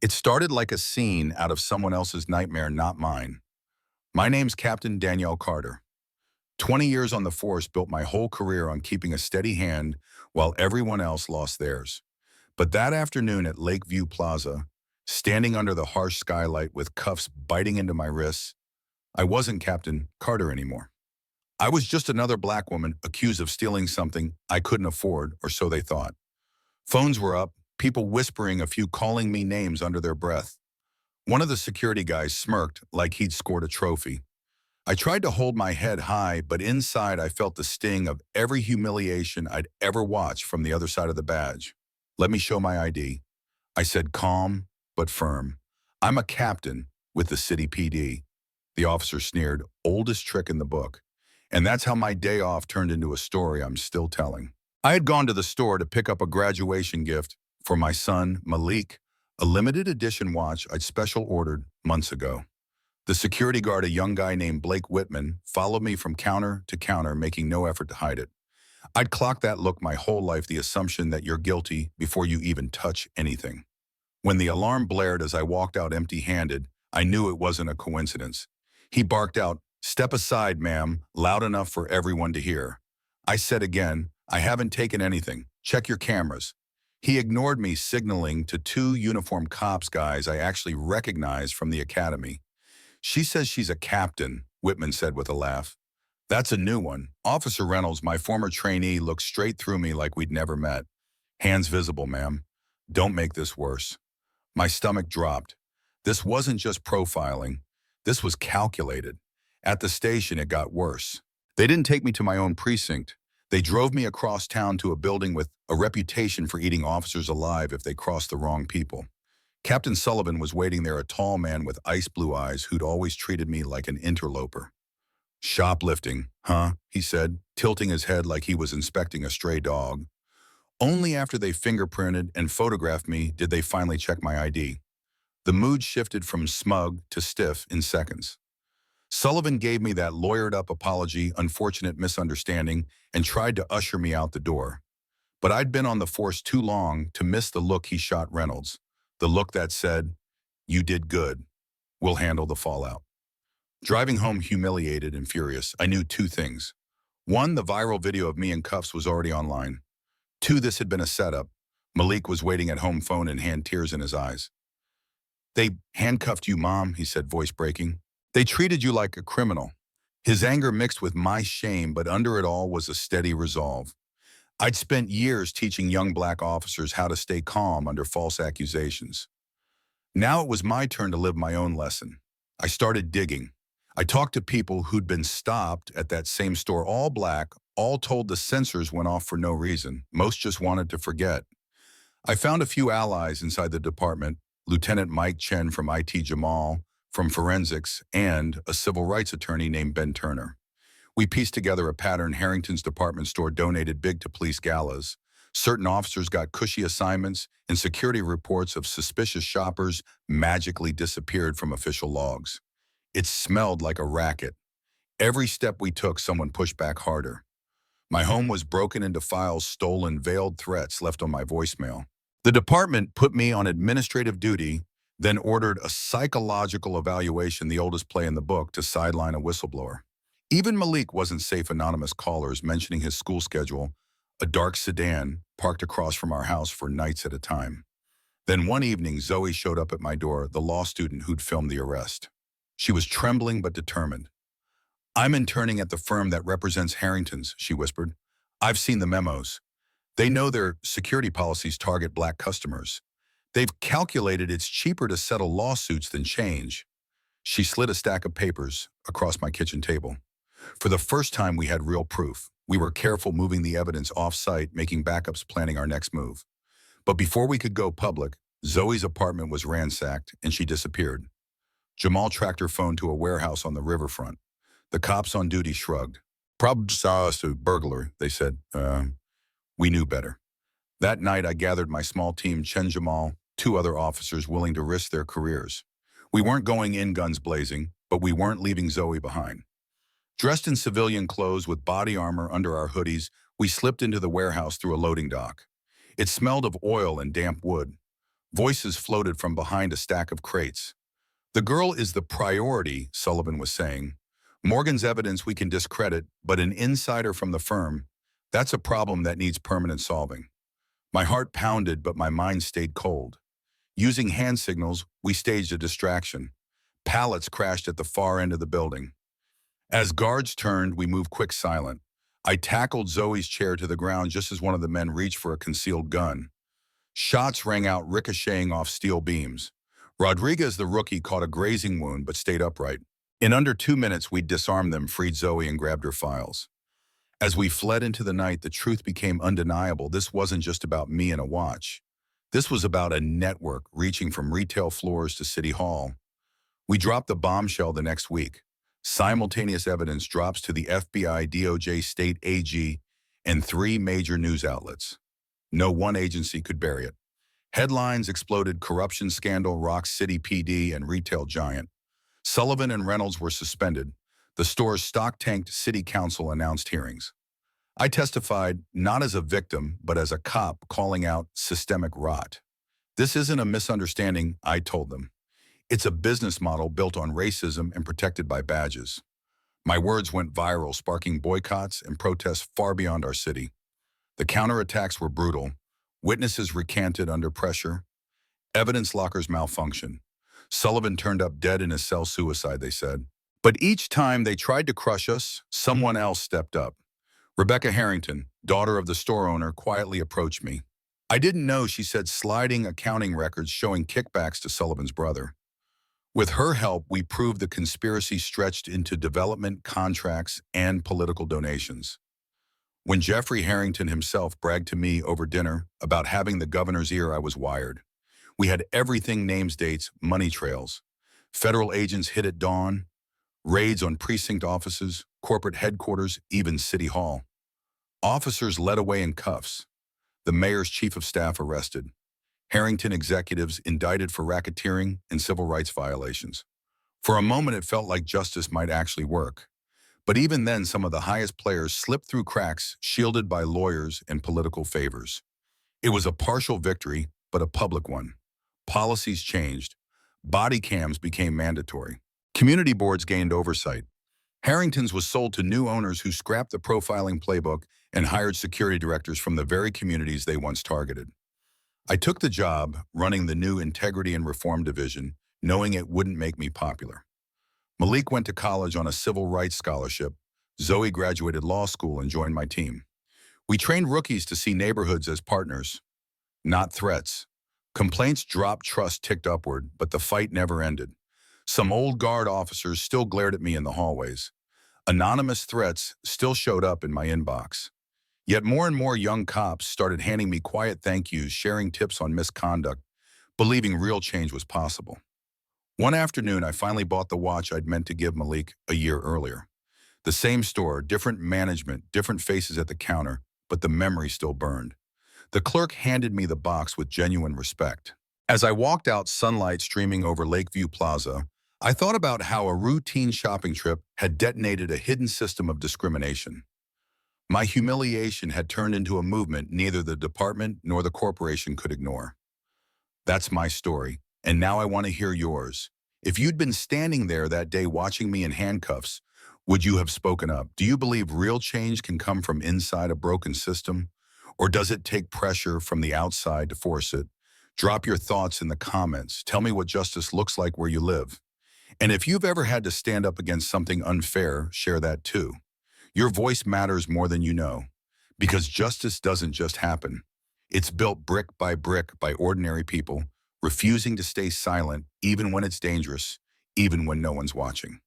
It started like a scene out of someone else's nightmare, not mine. My name's Captain Danielle Carter. 20 years on the force built my whole career on keeping a steady hand while everyone else lost theirs. But that afternoon at Lakeview Plaza, standing under the harsh skylight with cuffs biting into my wrists, I wasn't Captain Carter anymore. I was just another black woman accused of stealing something I couldn't afford, or so they thought. Phones were up, people whispering, a few calling me names under their breath. One of the security guys smirked like he'd scored a trophy. I tried to hold my head high, but inside I felt the sting of every humiliation I'd ever watched from the other side of the badge. "Let me show my ID." I said, calm but firm. "I'm a captain with the city PD." The officer sneered, "Oldest trick in the book." And that's how my day off turned into a story I'm still telling. I had gone to the store to pick up a graduation gift for my son, Malik, a limited edition watch I'd special ordered months ago. The security guard, a young guy named Blake Whitman, followed me from counter to counter, making no effort to hide it. I'd clocked that look my whole life, the assumption that you're guilty before you even touch anything. When the alarm blared as I walked out empty-handed, I knew it wasn't a coincidence. He barked out, "Step aside, ma'am," loud enough for everyone to hear. I said again, "I haven't taken anything. Check your cameras." He ignored me, signaling to two uniformed cops guys I actually recognized from the academy. "She says she's a captain," Whitman said with a laugh. "That's a new one." Officer Reynolds, my former trainee, looked straight through me like we'd never met. "Hands visible, ma'am. Don't make this worse." My stomach dropped. This wasn't just profiling. This was calculated. At the station, it got worse. They didn't take me to my own precinct. They drove me across town to a building with a reputation for eating officers alive if they crossed the wrong people. Captain Sullivan was waiting there, a tall man with ice blue eyes who'd always treated me like an interloper. "Shoplifting, huh?" he said, tilting his head like he was inspecting a stray dog. Only after they fingerprinted and photographed me did they finally check my ID. The mood shifted from smug to stiff in seconds. Sullivan gave me that lawyered-up apology, "Unfortunate misunderstanding," and tried to usher me out the door. But I'd been on the force too long to miss the look he shot Reynolds. The look that said, "You did good. We'll handle the fallout." Driving home humiliated and furious, I knew two things. One, the viral video of me in cuffs was already online. Two, this had been a setup. Malik was waiting at home, phone in hand, tears in his eyes. "They handcuffed you, Mom," he said, voice breaking. "They treated you like a criminal." His anger mixed with my shame, but under it all was a steady resolve. I'd spent years teaching young black officers how to stay calm under false accusations. Now it was my turn to live my own lesson. I started digging. I talked to people who'd been stopped at that same store, all black, all told the sensors went off for no reason. Most just wanted to forget. I found a few allies inside the department: Lieutenant Mike Chen from IT, Jamal from forensics, and a civil rights attorney named Ben Turner. We pieced together a pattern. Harrington's department store donated big to police galas. Certain officers got cushy assignments, and security reports of suspicious shoppers magically disappeared from official logs. It smelled like a racket. Every step we took, someone pushed back harder. My home was broken into, files stolen, veiled threats left on my voicemail. The department put me on administrative duty, then ordered a psychological evaluation, the oldest play in the book, to sideline a whistleblower. Even Malik wasn't safe. Anonymous callers mentioning his school schedule, a dark sedan parked across from our house for nights at a time. Then one evening, Zoe showed up at my door, the law student who'd filmed the arrest. She was trembling but determined. "I'm interning at the firm that represents Harrington's," she whispered. "I've seen the memos. They know their security policies target black customers. They've calculated it's cheaper to settle lawsuits than change." She slid a stack of papers across my kitchen table. For the first time, we had real proof. We were careful moving the evidence off-site, making backups, planning our next move. But before we could go public, Zoe's apartment was ransacked and she disappeared. Jamal tracked her phone to a warehouse on the riverfront. The cops on duty shrugged. "Probably saw us a burglary," they said. We knew better. That night, I gathered my small team: Chen, Jamal, two other officers willing to risk their careers. We weren't going in guns blazing, but we weren't leaving Zoe behind. Dressed in civilian clothes with body armor under our hoodies, we slipped into the warehouse through a loading dock. It smelled of oil and damp wood. Voices floated from behind a stack of crates. The girl is the priority, Sullivan was saying. Morgan's evidence we can discredit, but an insider from the firm, that's a problem that needs permanent solving. My heart pounded, but my mind stayed cold. Using hand signals, we staged a distraction. Pallets crashed at the far end of the building. As guards turned, we moved quick silent. I tackled Zoe's chair to the ground just as one of the men reached for a concealed gun. Shots rang out, ricocheting off steel beams. Rodriguez, the rookie, caught a grazing wound but stayed upright. In under 2 minutes, we disarmed them, freed Zoe, and grabbed her files. As we fled into the night, the truth became undeniable. This wasn't just about me and a watch. This was about a network reaching from retail floors to City Hall. We dropped the bombshell the next week. Simultaneous evidence drops to the FBI, DOJ, state AG, and 3 major news outlets. No one agency could bury it. Headlines exploded: corruption scandal rocks City PD and retail giant. Sullivan and Reynolds were suspended. The store's stock tanked. City Council announced hearings. I testified not as a victim, but as a cop calling out systemic rot. This isn't a misunderstanding, I told them. It's a business model built on racism and protected by badges. My words went viral, sparking boycotts and protests far beyond our city. The counterattacks were brutal. Witnesses recanted under pressure. Evidence lockers malfunctioned. Sullivan turned up dead in his cell, suicide, they said. But each time they tried to crush us, someone else stepped up. Rebecca Harrington, daughter of the store owner, quietly approached me. I didn't know, she said, sliding accounting records showing kickbacks to Sullivan's brother. With her help, we proved the conspiracy stretched into development contracts and political donations. When Jeffrey Harrington himself bragged to me over dinner about having the governor's ear, I was wired. We had everything: names, dates, money trails. Federal agents hit at dawn, raids on precinct offices, corporate headquarters, even City Hall. Officers led away in cuffs. The mayor's chief of staff arrested. Harrington executives indicted for racketeering and civil rights violations. For a moment, it felt like justice might actually work. But even then, some of the highest players slipped through cracks, shielded by lawyers and political favors. It was a partial victory, but a public one. Policies changed. Body cams became mandatory. Community boards gained oversight. Harrington's was sold to new owners who scrapped the profiling playbook and hired security directors from the very communities they once targeted. I took the job running the new Integrity and Reform Division, knowing it wouldn't make me popular. Malik went to college on a civil rights scholarship. Zoe graduated law school and joined my team. We trained rookies to see neighborhoods as partners, not threats. Complaints dropped, trust ticked upward, but the fight never ended. Some old guard officers still glared at me in the hallways. Anonymous threats still showed up in my inbox. Yet more and more young cops started handing me quiet thank yous, sharing tips on misconduct, believing real change was possible. One afternoon, I finally bought the watch I'd meant to give Malik a year earlier. The same store, different management, different faces at the counter, but the memory still burned. The clerk handed me the box with genuine respect. As I walked out, sunlight streaming over Lakeview Plaza, I thought about how a routine shopping trip had detonated a hidden system of discrimination. My humiliation had turned into a movement neither the department nor the corporation could ignore. That's my story, and now I want to hear yours. If you'd been standing there that day watching me in handcuffs, would you have spoken up? Do you believe real change can come from inside a broken system? Or does it take pressure from the outside to force it? Drop your thoughts in the comments. Tell me what justice looks like where you live. And if you've ever had to stand up against something unfair, share that too. Your voice matters more than you know, because justice doesn't just happen. It's built brick by ordinary people, refusing to stay silent even when it's dangerous, even when no one's watching.